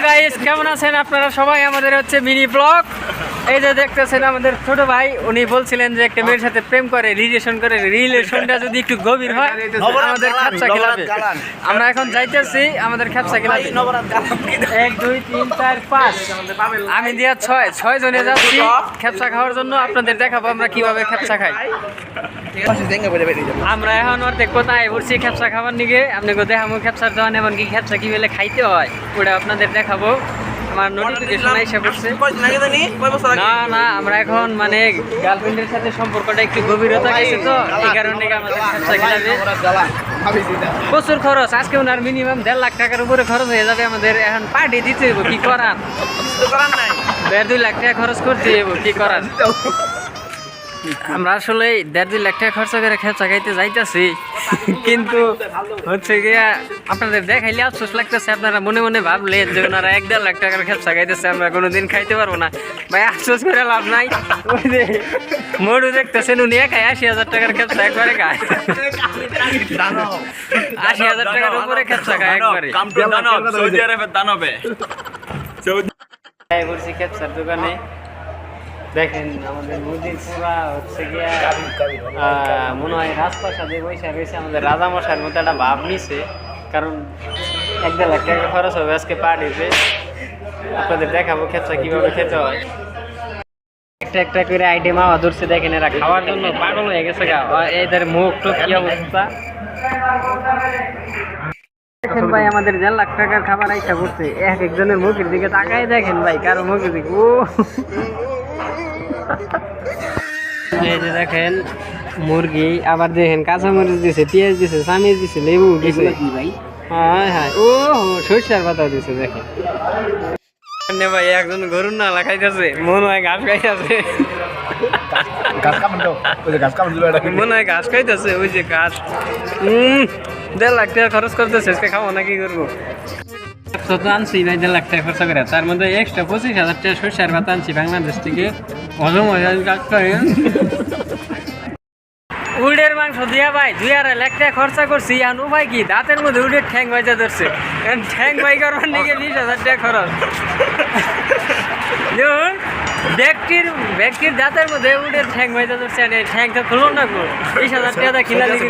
Guys, কেমন আছেন আপনারা সবাই? আমাদের হচ্ছে মিনি ব্লগ। এই যে দেখতেছেন আমাদের ছোট ভাই, উনি বলছিলেন যে একটা মেয়ের সাথে প্রেম করে, রিলেশনটা যদি একটু গভীর হয় আমাদের খ্যাপসা খেলাবে। আমরা এখন যাইতেছি আমাদের খ্যাপসা খেলাবে। 1 2 3 4 5 আমি দিয়া 6 জনে যাচ্ছি খ্যাপসা খাওয়ার জন্য। আপনাদের দেখাবো আমরা কিভাবে খ্যাপসা খাই। আমরা এখন অর্ধেক কোথায় বলছি খ্যাপসা খাবার নিগে আপনাকে দেখাবো খ্যাপসার দোকান, এমনকি খ্যাপসা কিভাবে খাইতে হয় ওটা আপনাদের দেখাবো। আমার নোটিফিকেশন এসে পড়ছে। না আমরা এখন মানে গার্লফ্রেন্ডের সাথে সম্পর্কটা একটু গভীরতা গেছে, তো এই কারণে আমাদের খ্যাপসা খেলাবে। প্রচুর খরচ, আজকে ওনার মিনিমাম 1.5 লাখ টাকার উপরে খরচ হয়ে যাবে। আমাদের এখন পার্টি দিতে হইব, কি করার? 1.5 লাখ টাকা খরচ করতে হইব, কি করার? আমরা আসলে 1.5 লাখ টাকা খরচ করে খ্যাপসা খাইতে যাইতেছি, কিন্তু হচ্ছে গিয়া আপনাদের দেখাইলে আফসোস লাগতেছে। আপনারা মনে মনে ভাবলেন যে ওনারা 1.5 লাখ টাকার খ্যাপসা খাইতেছে, আমরা কোনোদিন খাইতে পারবো না। ভাই আফসোস করে লাভ নাই। ওই যে মরু দেখতেছেন, উনি একাই 80,000 টাকার খ্যাপসা একবারে খায়। 80,000 টাকার উপরে খ্যাপসা খায় একবারে। বলছি খ্যাপসার দোকানে দেখেন আমাদের নদীর পুরা হচ্ছে গিয়া মনে হয় রাজপ্রাসাদে বৈশাখ হয়েছে। আমাদের রাজামশাইয়ের মতো একটা ভাব নিছে, কারণ 1.5 লাখ টাকা খরচ হবে আজকে পার্টিতে। আপনাদের দেখাবো খ্যাপসা কিভাবে খেতে হয়। একটা একটা করে আইটেম আওয়া ধরছে, দেখেন এরা খাওয়ার জন্য পাগল হয়ে গেছে গা। এদের মুখ টুক কি অবস্থা দেখেন ভাই। আমাদের 1.5 লাখ টাকার খাবার আইসা করছে, এক একজনের মুখের দিকে তাকাই দেখেন ভাই, কারো মুখের দিকে ও এই যে দেখেন মুরগি, আবার দেখেন কাঁচামরিচ দিছে, পেঁয়াজ দিছে, চামিচ দিছে, লেবু দিছে ভাই। হ্যাঁ ও সরিষার পাতা দিছে। দেখেন ভাই একজন গরুর নালা খাইতেছে, মনে হয় ঘাস খাইতেছে, মনে হয় ঘাস খাইতেছে। ওই যে ঘাস 1.5 লাখ টাকা খরচ করতেছে, খাবো না কি করবো? তো আনছি ভাই 1.5 লাখ টাকা খরচ করে, তার মধ্যে এক্সট্রা 25,000 টাকা সরিষার পাতা আনছি বাংলাদেশ থেকে। উডের মাংস দিয়া ভাই 2.5 লাখ টাকা খরচা করছি। এখন উপায় কি? দাঁতের মধ্যে উডের ঠ্যাং বাজা ধরছে, ঠ্যাং বাই করবার নিয়ে 20,000 টাকা খরচ। দেখুন ব্যক্তির দাঁতের মধ্যে উডের ঠ্যাং বাজা ধরছে, ঠ্যাংটা খুলো না গো, 20,000 টাকা খিলা লিখে